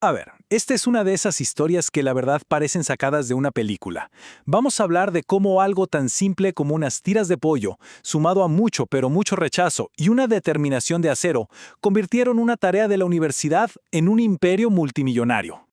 A ver, esta es una de esas historias que la verdad parecen sacadas de una película. Vamos a hablar de cómo algo tan simple como unas tiras de pollo, sumado a mucho pero mucho rechazo y una determinación de acero, convirtieron una tarea de la universidad en un imperio multimillonario.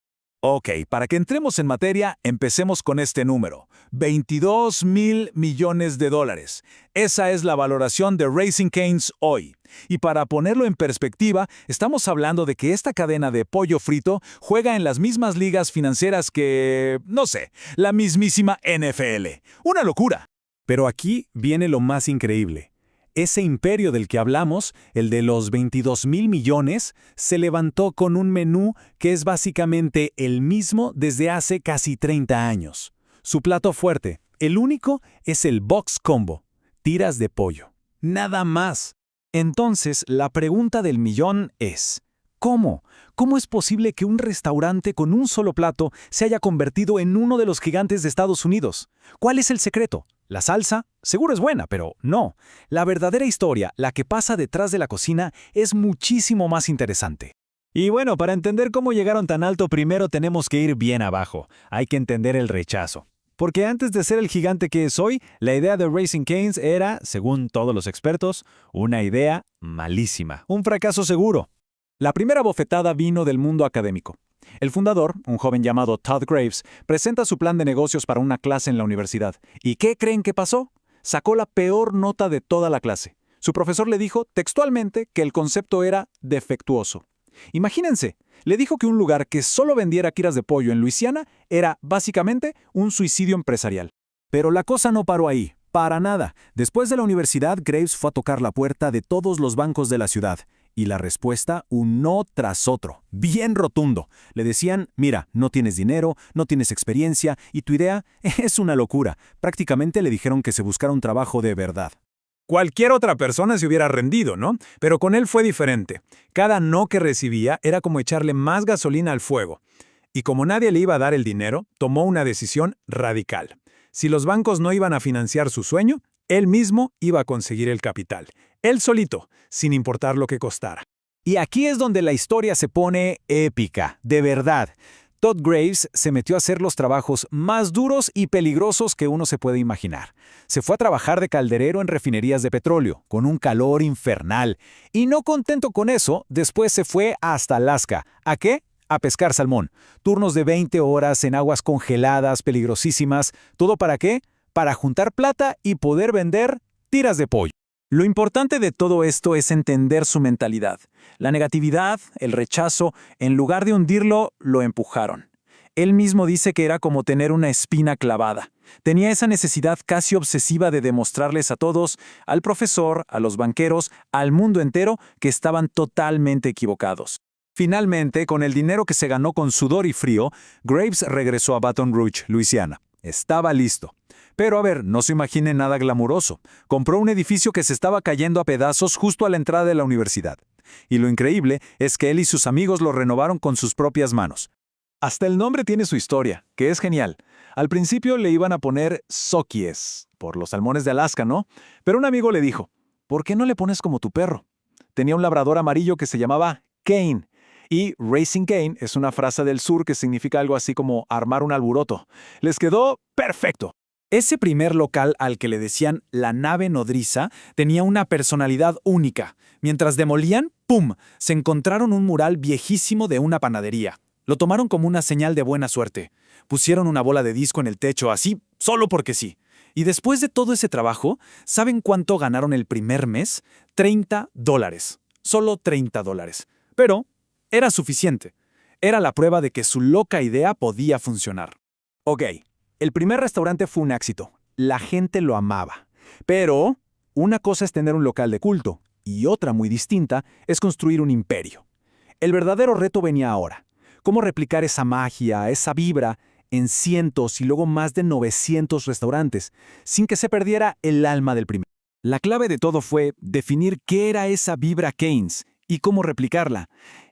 Ok, para que entremos en materia, empecemos con este número. 22.000 millones de dólares. Esa es la valoración de Raising Cane's hoy. Y para ponerlo en perspectiva, estamos hablando de que esta cadena de pollo frito juega en las mismas ligas financieras que, no sé, la mismísima NFL. ¡Una locura! Pero aquí viene lo más increíble. Ese imperio del que hablamos, el de los 22.000 millones, se levantó con un menú que es básicamente el mismo desde hace casi 30 años. Su plato fuerte, el único, es el Box Combo, tiras de pollo. Nada más. Entonces, la pregunta del millón es, ¿cómo? ¿Cómo es posible que un restaurante con un solo plato se haya convertido en uno de los gigantes de Estados Unidos? ¿Cuál es el secreto? La salsa, seguro es buena, pero no. La verdadera historia, la que pasa detrás de la cocina, es muchísimo más interesante. Y bueno, para entender cómo llegaron tan alto, primero tenemos que ir bien abajo. Hay que entender el rechazo. Porque antes de ser el gigante que es hoy, la idea de Raising Cane's era, según todos los expertos, una idea malísima, un fracaso seguro. La primera bofetada vino del mundo académico. El fundador, un joven llamado Todd Graves, presenta su plan de negocios para una clase en la universidad. ¿Y qué creen que pasó? Sacó la peor nota de toda la clase. Su profesor le dijo textualmente que el concepto era defectuoso. Imagínense, le dijo que un lugar que solo vendiera tiras de pollo en Luisiana era, básicamente, un suicidio empresarial. Pero la cosa no paró ahí, para nada. Después de la universidad, Graves fue a tocar la puerta de todos los bancos de la ciudad. Y la respuesta, un no tras otro, bien rotundo. Le decían, mira, no tienes dinero, no tienes experiencia, y tu idea es una locura. Prácticamente le dijeron que se buscara un trabajo de verdad. Cualquier otra persona se hubiera rendido, ¿no? Pero con él fue diferente. Cada no que recibía era como echarle más gasolina al fuego. Y como nadie le iba a dar el dinero, tomó una decisión radical. Si los bancos no iban a financiar su sueño, él mismo iba a conseguir el capital. Él solito, sin importar lo que costara. Y aquí es donde la historia se pone épica, de verdad. Todd Graves se metió a hacer los trabajos más duros y peligrosos que uno se puede imaginar. Se fue a trabajar de calderero en refinerías de petróleo, con un calor infernal. Y no contento con eso, después se fue hasta Alaska. ¿A qué? A pescar salmón. Turnos de 20 horas en aguas congeladas, peligrosísimas. ¿Todo para qué? Para juntar plata y poder vender tiras de pollo. Lo importante de todo esto es entender su mentalidad. La negatividad, el rechazo, en lugar de hundirlo, lo empujaron. Él mismo dice que era como tener una espina clavada. Tenía esa necesidad casi obsesiva de demostrarles a todos, al profesor, a los banqueros, al mundo entero, que estaban totalmente equivocados. Finalmente, con el dinero que se ganó con sudor y frío, Graves regresó a Baton Rouge, Luisiana. Estaba listo. Pero a ver, no se imagine nada glamuroso. Compró un edificio que se estaba cayendo a pedazos justo a la entrada de la universidad. Y lo increíble es que él y sus amigos lo renovaron con sus propias manos. Hasta el nombre tiene su historia, que es genial. Al principio le iban a poner Sokies, por los salmones de Alaska, ¿no? Pero un amigo le dijo, ¿por qué no le pones como tu perro? Tenía un labrador amarillo que se llamaba Kane. Y Raising Cane es una frase del sur que significa algo así como armar un alboroto. Les quedó perfecto. Ese primer local al que le decían la nave nodriza tenía una personalidad única. Mientras demolían, ¡pum!, se encontraron un mural viejísimo de una panadería. Lo tomaron como una señal de buena suerte. Pusieron una bola de disco en el techo así, solo porque sí. Y después de todo ese trabajo, ¿saben cuánto ganaron el primer mes? $30. Solo $30. Pero era suficiente. Era la prueba de que su loca idea podía funcionar. Ok. El primer restaurante fue un éxito. La gente lo amaba. Pero una cosa es tener un local de culto y otra muy distinta es construir un imperio. El verdadero reto venía ahora. ¿Cómo replicar esa magia, esa vibra, en cientos y luego más de 900 restaurantes, sin que se perdiera el alma del primero? La clave de todo fue definir qué era esa vibra Cane's y cómo replicarla.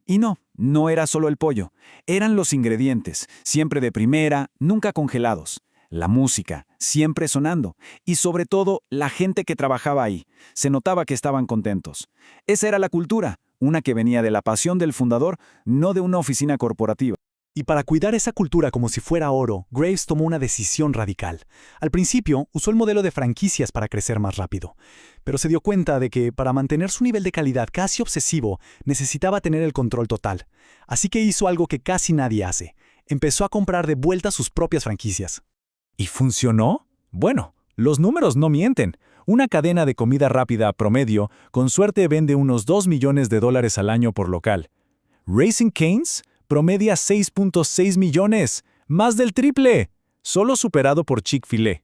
Y no era solo el pollo. Eran los ingredientes, siempre de primera, nunca congelados. La música, siempre sonando. Y sobre todo, la gente que trabajaba ahí. Se notaba que estaban contentos. Esa era la cultura, una que venía de la pasión del fundador, no de una oficina corporativa. Y para cuidar esa cultura como si fuera oro, Graves tomó una decisión radical. Al principio, usó el modelo de franquicias para crecer más rápido, pero se dio cuenta de que para mantener su nivel de calidad casi obsesivo, necesitaba tener el control total. Así que hizo algo que casi nadie hace. Empezó a comprar de vuelta sus propias franquicias. ¿Y funcionó? Bueno, los números no mienten. Una cadena de comida rápida promedio, con suerte vende unos $2 millones al año por local. Raising Cane's promedia 6.6 millones, más del triple, solo superado por Chick-fil-A.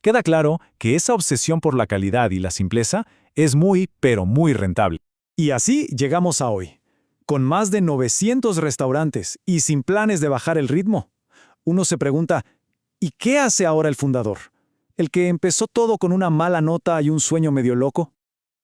Queda claro que esa obsesión por la calidad y la simpleza es muy, pero muy rentable. Y así llegamos a hoy, con más de 900 restaurantes y sin planes de bajar el ritmo. Uno se pregunta, ¿y qué hace ahora el fundador? ¿El que empezó todo con una mala nota y un sueño medio loco?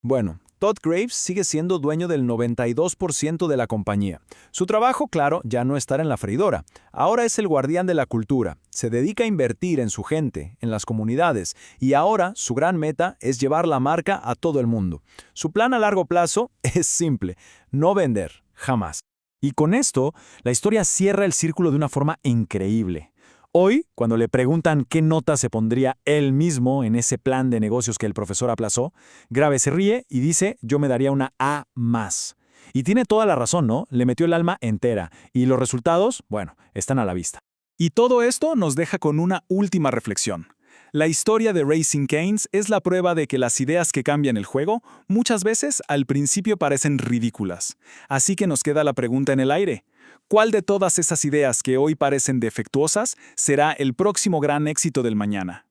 Bueno, Todd Graves sigue siendo dueño del 92% de la compañía. Su trabajo, claro, ya no estar en la freidora. Ahora es el guardián de la cultura. Se dedica a invertir en su gente, en las comunidades, y ahora su gran meta es llevar la marca a todo el mundo. Su plan a largo plazo es simple: no vender, jamás. Y con esto, la historia cierra el círculo de una forma increíble. Hoy, cuando le preguntan qué nota se pondría él mismo en ese plan de negocios que el profesor aplazó, Graves se ríe y dice: yo me daría una A+. Y tiene toda la razón, ¿no? Le metió el alma entera. Y los resultados, bueno, están a la vista. Y todo esto nos deja con una última reflexión. La historia de Raising Cane's es la prueba de que las ideas que cambian el juego muchas veces al principio parecen ridículas. Así que nos queda la pregunta en el aire: ¿cuál de todas esas ideas que hoy parecen defectuosas será el próximo gran éxito del mañana?